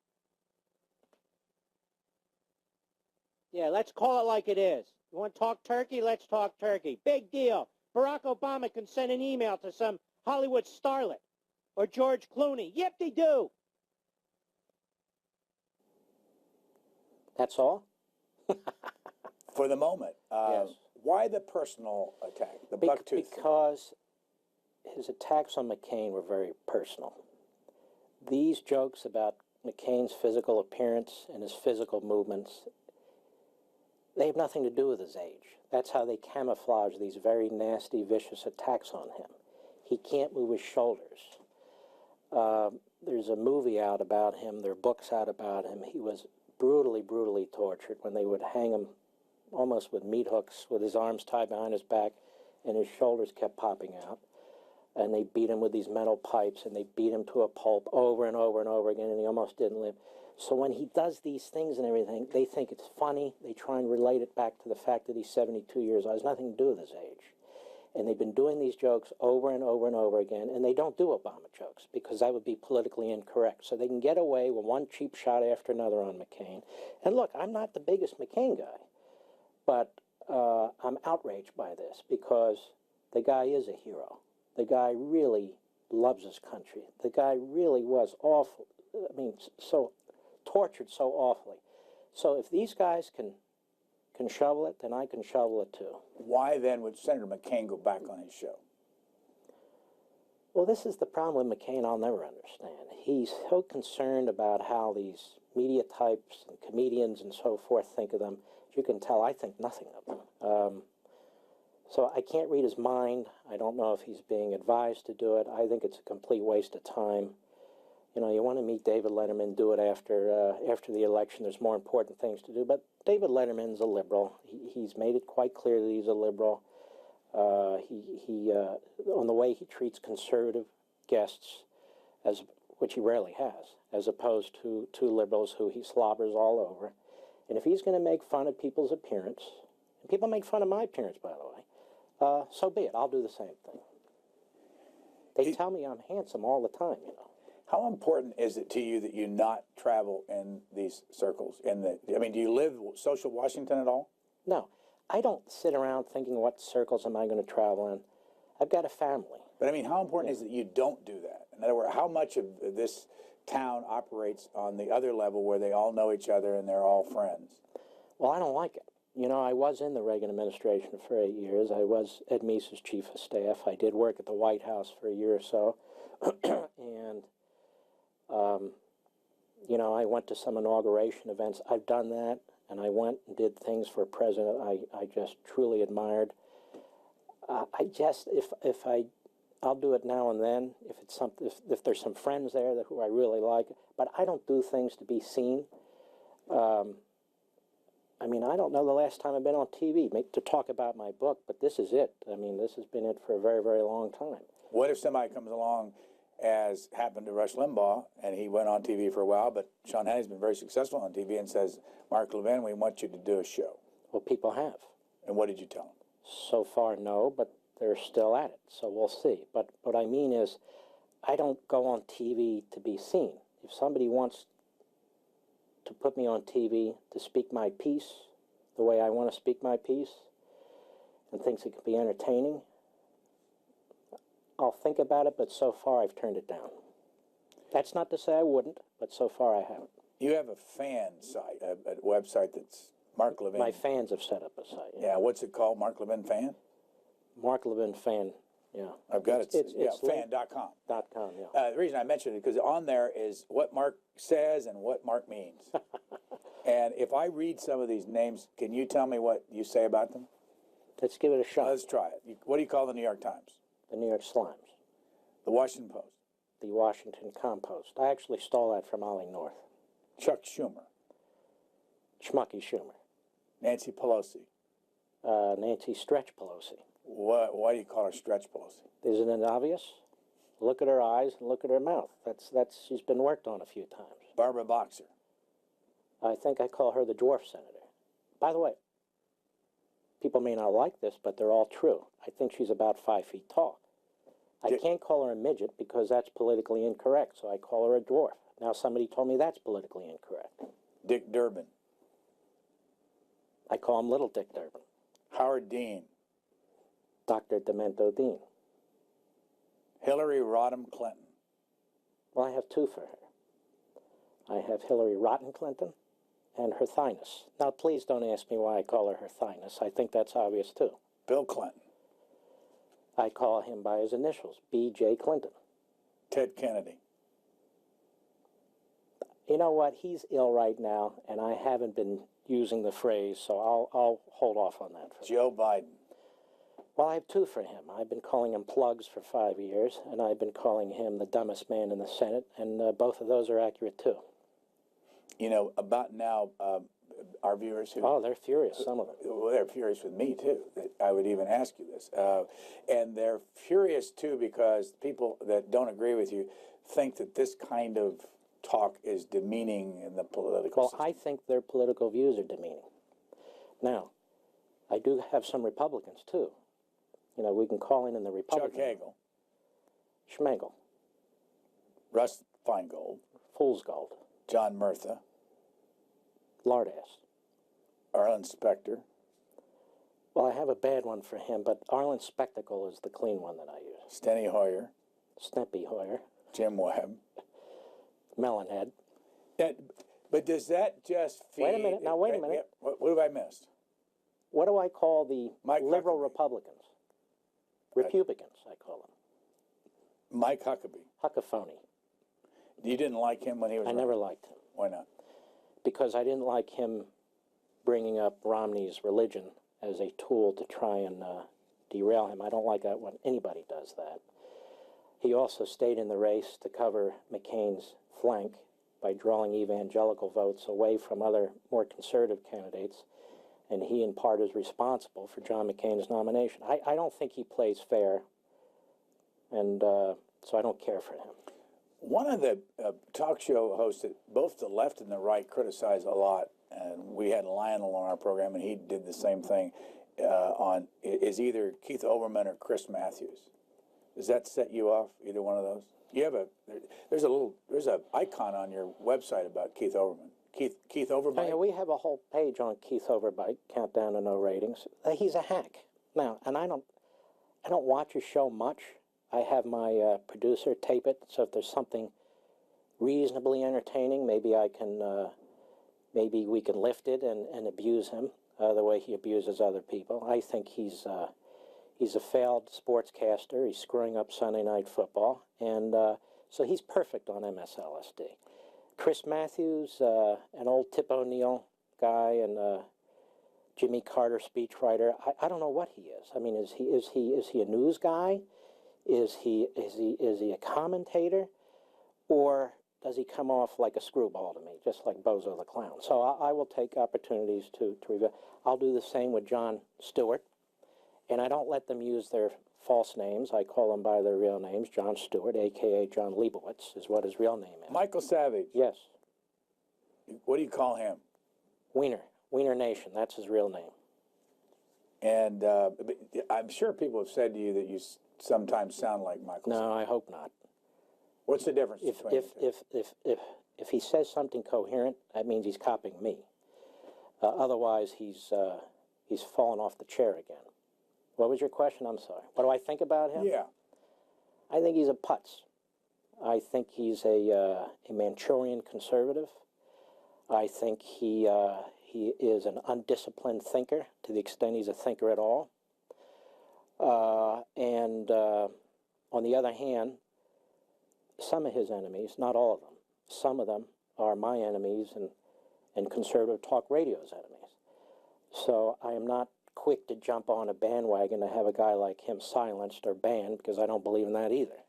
Yeah, let's call it like it is. You want to talk turkey? Let's talk turkey. Big deal. Barack Obama can send an email to some Hollywood starlet or George Clooney. Yip-de-doo. That's all? For the moment. Yes. Why the personal attack, the bucktooth thing? Because his attacks on McCain were very personal. These jokes about McCain's physical appearance and his physical movements, they have nothing to do with his age. That's how they camouflage these very nasty, vicious attacks on him. He can't move his shoulders. There's a movie out about him. There are books out about him. He was brutally, brutally tortured when they would hang him almost with meat hooks with his arms tied behind his back and his shoulders kept popping out. And they beat him with these metal pipes and they beat him to a pulp over and over and over again, and he almost didn't live. So when he does these things and everything, they think it's funny. They try and relate it back to the fact that he's 72 years old. It has nothing to do with his age. And they've been doing these jokes over and over and over again, and they don't do Obama jokes because that would be politically incorrect. So they can get away with one cheap shot after another on McCain. And look, I'm not the biggest McCain guy, but I'm outraged by this because the guy is a hero. The guy really loves his country. The guy really was awful. I mean, so tortured so awfully. So if these guys can shovel it, then I can shovel it too. Why then would Senator McCain go back on his show? Well, this is the problem with McCain I'll never understand. He's so concerned about how these media types and comedians and so forth think of them. As you can tell, I think nothing of them. So I can't read his mind. I don't know if he's being advised to do it. I think it's a complete waste of time. You know, you want to meet David Letterman, do it after the election. There's more important things to do. But David Letterman's a liberal. He's made it quite clear that he's a liberal. On the way he treats conservative guests, which he rarely has, as opposed to liberals who he slobbers all over. And if he's going to make fun of people's appearance, and people make fun of my appearance, by the way, so be it. I'll do the same thing. They tell me I'm handsome all the time, you know. How important is it to you that you not travel in these circles? I mean, do you live social Washington at all? No. I don't sit around thinking what circles am I going to travel in. I've got a family. But I mean, how important is it that you don't do that? In other words, how much of this town operates on the other level where they all know each other and they're all friends? Well, I don't like it. You know, I was in the Reagan administration for 8 years. I was Ed Meese's chief of staff. I did work at the White House for a year or so. And, you know, I went to some inauguration events. I've done that, and I went and did things for a president I just truly admired. I'll do it now and then if it's something, if there's some friends there who I really like, but I don't do things to be seen. I mean, I don't know the last time I've been on TV to talk about my book, but this is it. I mean, this has been it for a very, very long time. What if somebody comes along, as happened to Rush Limbaugh, and he went on TV for a while, but Sean Hannity's been very successful on TV, and says, Mark Levin, we want you to do a show? Well, people have. And what did you tell them? So far, no, but they're still at it, so we'll see. But what I mean is, I don't go on TV to be seen. If somebody wants to put me on TV to speak my piece the way I want to speak my piece and thinks it could be entertaining, I'll think about it, but so far I've turned it down. That's not to say I wouldn't, but so far I haven't. You have a fan site, a website that's Mark Levin. My fans have set up a site. Yeah, what's it called? Mark Levin Fan? Mark Levin Fan, yeah. I've got it. It's fan.com. .com, yeah. The reason I mentioned it, because on there is what Mark says and what Mark means. And if I read some of these names, can you tell me what you say about them? Let's give it a shot. Let's try it. What do you call the New York Times? The New York Slimes. The Washington Post? The Washington Compost. I actually stole that from Ollie North. Chuck Schumer? Schmucky Schumer. Nancy Pelosi? Nancy Stretch Pelosi. Why do you call her Stretch Pelosi? Isn't it obvious? Look at her eyes and look at her mouth. That's she's been worked on a few times. Barbara Boxer? I think I call her the dwarf senator. By the way, people may not like this, but they're all true. I think she's about 5 feet tall. I can't call her a midget because that's politically incorrect, so I call her a dwarf. Now somebody told me that's politically incorrect. Dick Durbin? I call him Little Dick Durbin. Howard Dean. Dr. Demento Dean. Hillary Rodham Clinton. Well, I have two for her. I have Hillary Rotten Clinton and Her Thyness. Now, please don't ask me why I call her Her Thyness. I think that's obvious, too. Bill Clinton. I call him by his initials, B.J. Clinton. Ted Kennedy. You know what? He's ill right now, and I haven't been using the phrase, so I'll hold off on that. Joe Biden. Well, I have two for him. I've been calling him plugs for 5 years, and I've been calling him the dumbest man in the Senate, and both of those are accurate, too. You know, about now, our viewers who... Oh, they're furious, some of them. Well, they're furious with me, too. I would even ask you this. And they're furious, too, because people that don't agree with you think that this kind of talk is demeaning in the political system. Well, I think their political views are demeaning. Now, I do have some Republicans, too. You know, we can call in the Republicans. Chuck Hagel. Schmegel. Russ Feingold. Fool's Gold. John Murtha. Lardass. Arlen Specter. Well, I have a bad one for him, but Arlen Spectacle is the clean one that I use. Steny Hoyer. Snippy Hoyer. Jim Webb. Melonhead. But does that just feed... Wait a minute. Now, wait a minute. What have I missed? What do I call the Mike liberal Huckabee. Republicans? Republicans, I call them. Mike Huckabee. Huckaphony. You didn't like him when he was... I never liked him. Why not? Because I didn't like him bringing up Romney's religion as a tool to try and derail him. I don't like that when anybody does that. He also stayed in the race to cover McCain's flank by drawing evangelical votes away from other more conservative candidates, and he in part is responsible for John McCain's nomination. I don't think he plays fair, and so I don't care for him. One of the talk show hosts that both the left and the right criticize a lot, and we had Lionel on our program, and he did the same thing, is either Keith Olbermann or Chris Matthews. Does that set you off, either one of those? You have there's a icon on your website about Keith Olbermann. Keith Overbite? Oh, yeah, we have a whole page on Keith Overbite, Countdown to No Ratings. He's a hack. Now, and I don't watch his show much. I have my producer tape it, so if there's something reasonably entertaining, maybe I can, maybe we can lift it and abuse him the way he abuses other people. I think he's a failed sportscaster. He's screwing up Sunday Night Football, and so he's perfect on MSLSD. Chris Matthews, an old Tip O'Neill guy, and Jimmy Carter speechwriter. I don't know what he is. I mean, is he a news guy? Is he a commentator, or does he come off like a screwball to me, just like Bozo the Clown? So I will take opportunities to review. I'll do the same with Jon Stewart, and I don't let them use their false names. I call them by their real names. Jon Stewart, a.k.a. John Leibowitz, is what his real name is. Michael Savage. Yes. What do you call him? Wiener Nation, that's his real name. And I'm sure people have said to you that you sometimes sound like Michael Savage. No, I hope not. What's the difference between the two? If he says something coherent, that means he's copying me. Otherwise, he's fallen off the chair again. What was your question? I'm sorry. What do I think about him? Yeah. I think he's a putz. I think he's a Manchurian conservative. I think he is an undisciplined thinker, to the extent he's a thinker at all. And on the other hand, some of his enemies, not all of them, some of them are my enemies and conservative talk radio's enemies. So I am not quick to jump on a bandwagon to have a guy like him silenced or banned, because I don't believe in that either.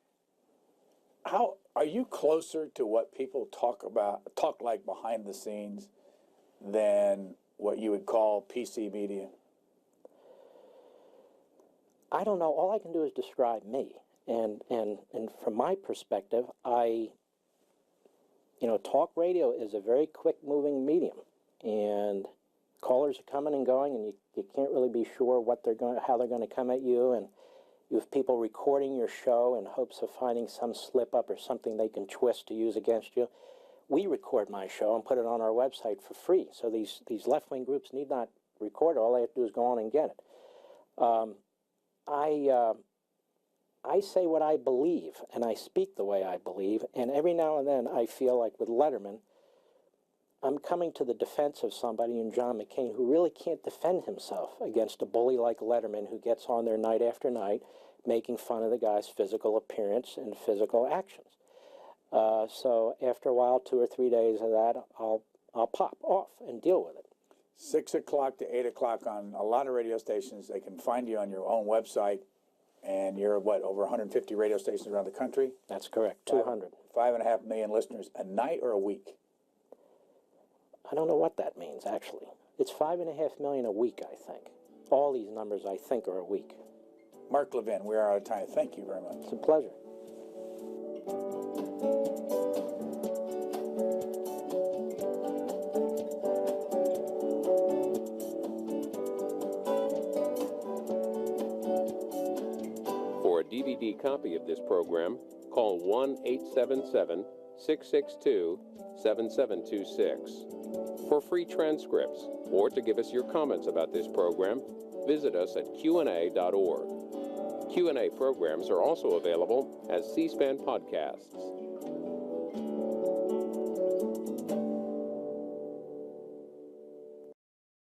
How are you closer to what people talk like behind the scenes than what you would call PC media? I don't know. All I can do is describe me. And from my perspective, talk radio is a very quick-moving medium, and callers are coming and going, and you can't really be sure how they're going to come at you, and you have people recording your show in hopes of finding some slip-up or something they can twist to use against you. We record my show and put it on our website for free, so these left-wing groups need not recorder. All they have to do is go on and get it. I say what I believe, and I speak the way I believe, and every now and then I feel like with Letterman, I'm coming to the defense of somebody in John McCain who really can't defend himself against a bully like Letterman who gets on there night after night making fun of the guy's physical appearance and physical actions. So after a while, 2 or 3 days of that, I'll pop off and deal with it. 6 o'clock to 8 o'clock on a lot of radio stations. They can find you on your own website, and you're, what, over 150 radio stations around the country? That's correct, 200. 5.5 million listeners a night or a week? I don't know what that means, actually. It's 5.5 million a week, I think. All these numbers, I think, are a week. Mark Levin, we are out of time. Thank you very much. It's a pleasure. For a DVD copy of this program, call 1-877-662-7726. For free transcripts or to give us your comments about this program, visit us at qna.org. Q&A programs are also available as C-SPAN podcasts.